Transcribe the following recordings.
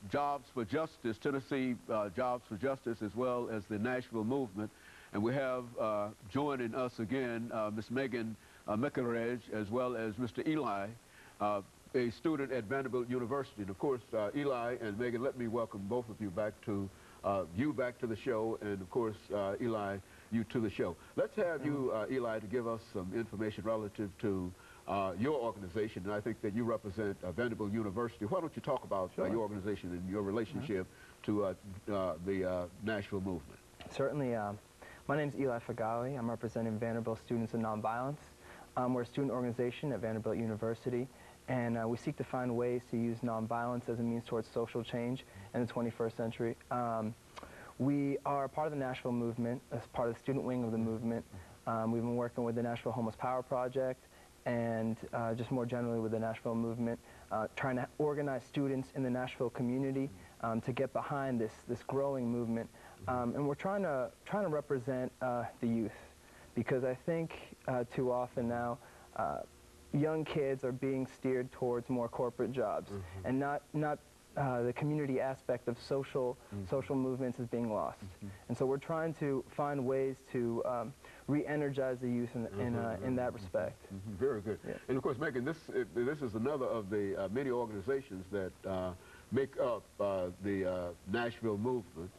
Jobs for Justice, Tennessee Jobs for Justice, as well as the Nashville movement. And we have joining us again Ms. Megan Mickeledge, as well as Mr. Eli, a student at Vanderbilt University. And of course, Eli and Megan, let me welcome both of you back to the show, and of course, Eli, you to the show. Let's have you, Eli, to give us some information relative to your organization, and I think that you represent Vanderbilt University. Why don't you talk about your organization and your relationship to the Nashville movement? Certainly. My name is Eli Fagali. I'm representing Vanderbilt Students in Nonviolence. We're a student organization at Vanderbilt University, and we seek to find ways to use nonviolence as a means towards social change in the 21st century. We are part of the Nashville movement, as part of the student wing of the movement. We've been working with the Nashville Homeless Power Project and just more generally with the Nashville movement, trying to organize students in the Nashville community to get behind this growing movement. And we're trying to represent the youth, because I think too often now young kids are being steered towards more corporate jobs, and not the community aspect of social movements is being lost. And so we're trying to find ways to re-energize the youth in that respect. Very good. Yeah. And of course, Megan, this is another of the many organizations that make up the Nashville movement.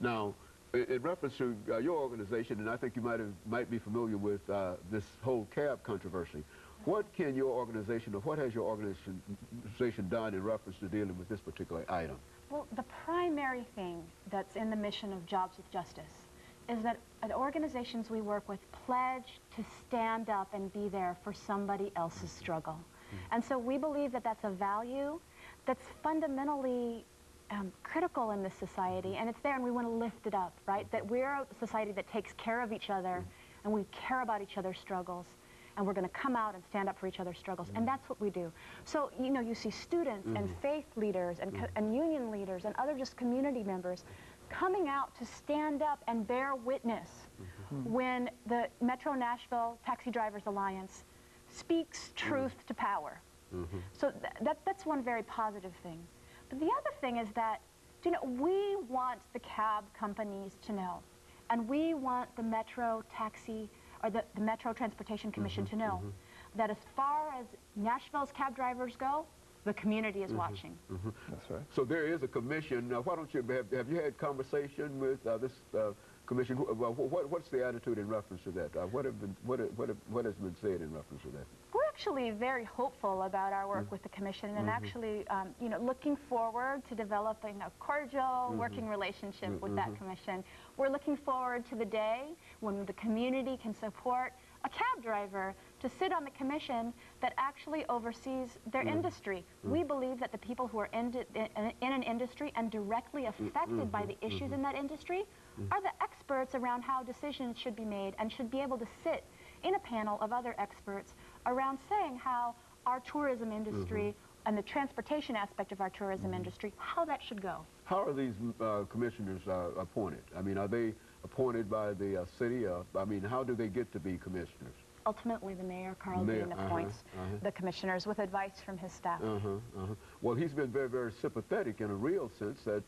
Now, in reference to your organization, and I think you might be familiar with this whole cab controversy, what can your organization, or what has your organization done in reference to dealing with this particular item? Well, the primary thing that's in the mission of Jobs with Justice is that at organizations we work with pledge to stand up and be there for somebody else's struggle. And so we believe that that's a value that's fundamentally critical in this society, and it's there, and we want to lift it up, right? That we're a society that takes care of each other, and we care about each other's struggles, and we're going to come out and stand up for each other's struggles, and that's what we do. So, you know, you see students and faith leaders and union leaders and other just community members coming out to stand up and bear witness when the Metro Nashville Taxi Drivers Alliance speaks truth to power. So that's one very positive thing. But the other thing is that, you know, we want the cab companies to know, and we want the Metro Taxi, or the Metro Transportation Commission to know that as far as Nashville's cab drivers go, the community is watching. That's right. So there is a commission. Now, why don't you, have you had conversation with this commission? What's the attitude in reference to that? What has been said in reference to that? We're actually very hopeful about our work with the commission, and actually, you know, looking forward to developing a cordial working relationship with that commission. We're looking forward to the day when the community can support a cab driver to sit on the commission that actually oversees their industry. We believe that the people who are in an industry and directly affected by the issues in that industry are the experts around how decisions should be made, and should be able to sit in a panel of other experts around saying how our tourism industry and the transportation aspect of our tourism industry, how that should go. How are these commissioners appointed? I mean, are they appointed by the city? I mean, how do they get to be commissioners? Ultimately, the mayor, Carl Dean, appoints the commissioners with advice from his staff. Well, he's been very, very sympathetic in a real sense, that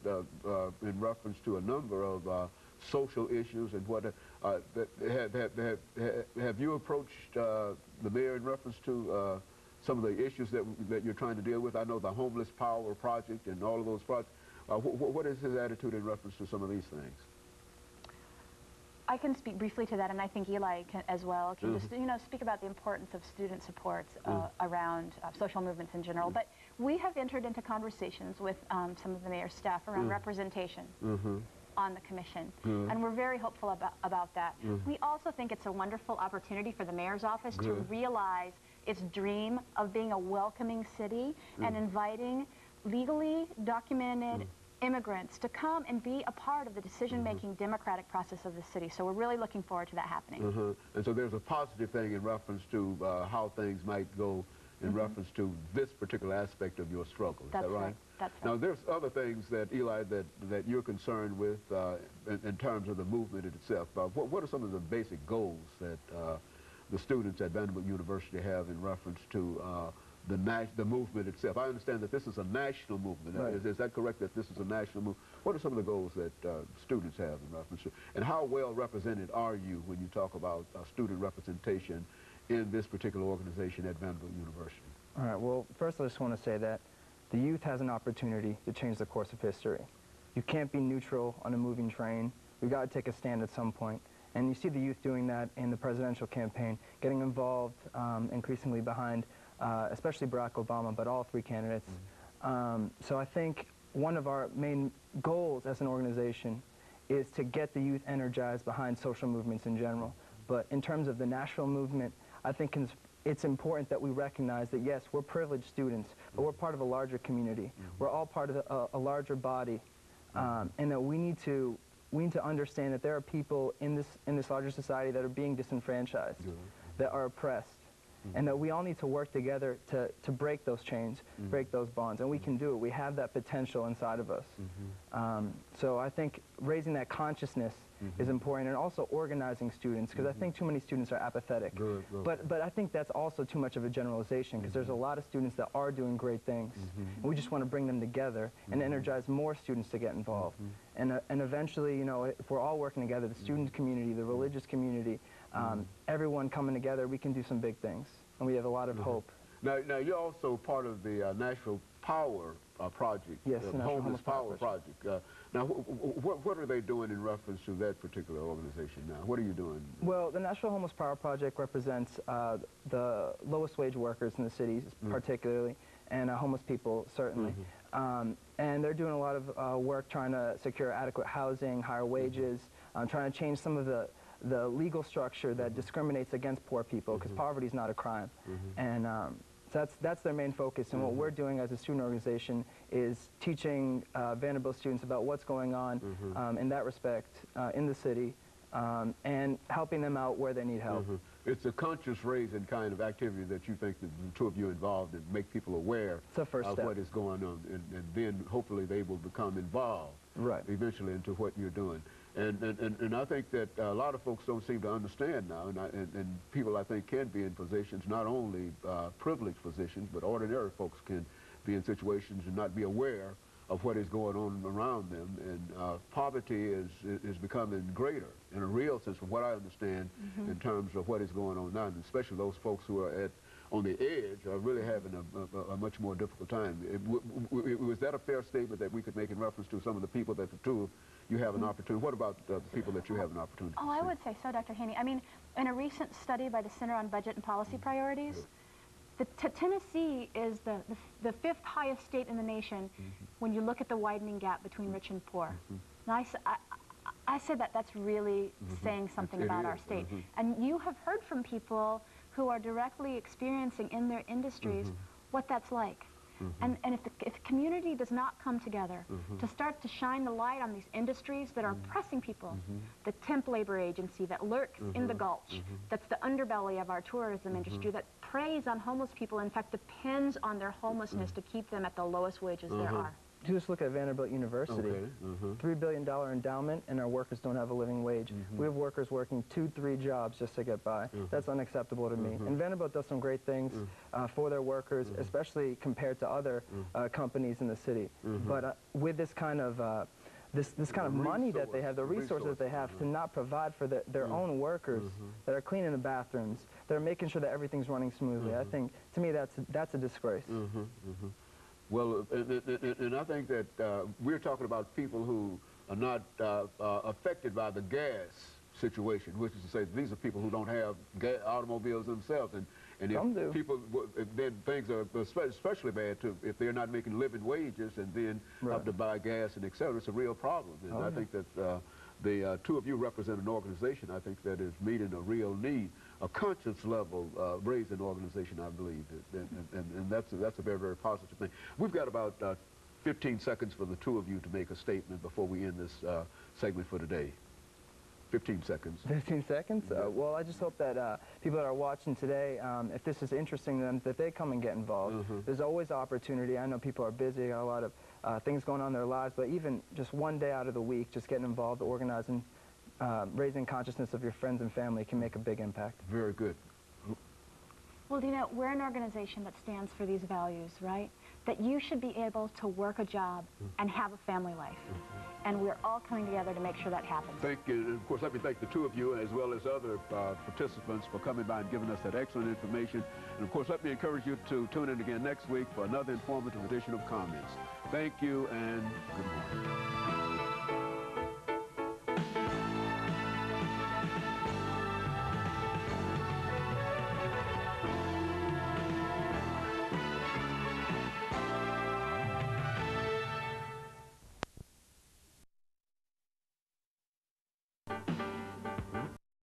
in reference to a number of social issues and what. Have you approached the mayor in reference to some of the issues that you're trying to deal with? I know the Homeless Power Project and all of those projects. What is his attitude in reference to some of these things? I can speak briefly to that, and I think Eli can as well. Can just, you know, speak about the importance of student supports around social movements in general. But we have entered into conversations with some of the mayor's staff around representation on the commission, and we're very hopeful about that. We also think it's a wonderful opportunity for the mayor's office to realize its dream of being a welcoming city and inviting legally documented immigrants to come and be a part of the decision-making democratic process of the city. So we're really looking forward to that happening. And so there's a positive thing in reference to how things might go in reference to this particular aspect of your struggle. Is that right? That's right. Now, there's other things that, Eli, that you're concerned with in terms of the movement itself. What are some of the basic goals that the students at Vanderbilt University have in reference to the movement itself? I understand that this is a national movement. Right. Is that correct, that this is a national movement? What are some of the goals that students have in reference to, and how well represented are you when you talk about student representation in this particular organization at Vanderbilt University? All right, well, first I just want to say that the youth has an opportunity to change the course of history. You can't be neutral on a moving train. We've got to take a stand at some point. And you see the youth doing that in the presidential campaign, getting involved increasingly behind especially Barack Obama, but all three candidates. So I think one of our main goals as an organization is to get the youth energized behind social movements in general. But in terms of the national movement, I think it's important that we recognize that, yes, we're privileged students, but we're part of a larger community. We're all part of a larger body, and that we need to understand that there are people in this larger society that are being disenfranchised, that are oppressed, and that we all need to work together to break those chains, break those bonds, and we can do it. We have that potential inside of us. So I think raising that consciousness is important, and also organizing students, because I think too many students are apathetic. But I think that's also too much of a generalization, because there's a lot of students that are doing great things, and we just want to bring them together and energize more students to get involved. And eventually, you know, if we're all working together, the student community, the religious community, everyone coming together, we can do some big things, and we have a lot of hope. Now you're also part of the Nashville Power Project, yes, the Homeless Power Project. Now, what are they doing in reference to that particular organization now? What are you doing? Well, the Nashville Homeless Power Project represents the lowest wage workers in the cities, particularly, and homeless people, certainly. And they're doing a lot of work trying to secure adequate housing, higher wages, trying to change some of the legal structure that discriminates against poor people, because poverty is not a crime. And so that's their main focus, and what we're doing as a student organization is teaching Vanderbilt students about what's going on in that respect in the city, and helping them out where they need help. It's a conscious raising kind of activity that you think that the two of you are involved in, make people aware of what is going on, and then hopefully they will become involved eventually into what you're doing. And I think that a lot of folks don't seem to understand now, and people I think can be in positions, not only privileged positions, but ordinary folks can be in situations and not be aware of what is going on around them, and poverty is becoming greater in a real sense, from what I understand, in terms of what is going on now, and especially those folks who are on the edge are really having a much more difficult time. Was that a fair statement that we could make in reference to some of the people that the two of you have an opportunity? What about the people that you have an opportunity to see? I would say so, Dr. Haney. I mean, in a recent study by the Center on Budget and Policy Priorities, Tennessee is the fifth highest state in the nation when you look at the widening gap between rich and poor. Now, I said that's really saying something about our state. And you have heard from people who are directly experiencing in their industries what that's like. And if the community does not come together to start to shine the light on these industries that are oppressing people, the temp labor agency that lurks in the gulch, that's the underbelly of our tourism industry, that preys on homeless people, in fact depends on their homelessness to keep them at the lowest wages there are. Just look at Vanderbilt University, $3 billion endowment, and our workers don't have a living wage. We have workers working 2-3 jobs just to get by. That's unacceptable to me. And Vanderbilt does some great things for their workers, especially compared to other companies in the city. But with this kind of this kind of money that they have, the resources that they have, to not provide for their own workers that are cleaning the bathrooms, that are making sure that everything's running smoothly, I think, to me, that's a disgrace. Well, and I think that we're talking about people who are not affected by the gas situation, which is to say these are people who don't have automobiles themselves, and if people, then things are especially bad too if they're not making living wages and then have to buy gas and etc. It's a real problem, and I think that the two of you represent an organization, I think, that is meeting a real need, a conscience level raising organization, I believe, and that's a very, very positive thing. We've got about 15 seconds for the two of you to make a statement before we end this segment for today. 15 seconds. 15 seconds? Well, I just hope that people that are watching today, if this is interesting to them, that they come and get involved. There's always opportunity. I know people are busy, got a lot of things going on in their lives, but even just one day out of the week, just getting involved, organizing, raising consciousness of your friends and family can make a big impact. Very good. Well, you know, we're an organization that stands for these values, right? That you should be able to work a job and have a family life. And we're all coming together to make sure that happens. Thank you. And of course, let me thank the two of you as well as other participants for coming by and giving us that excellent information. And of course, let me encourage you to tune in again next week for another informative edition of Comments. Thank you and goodbye.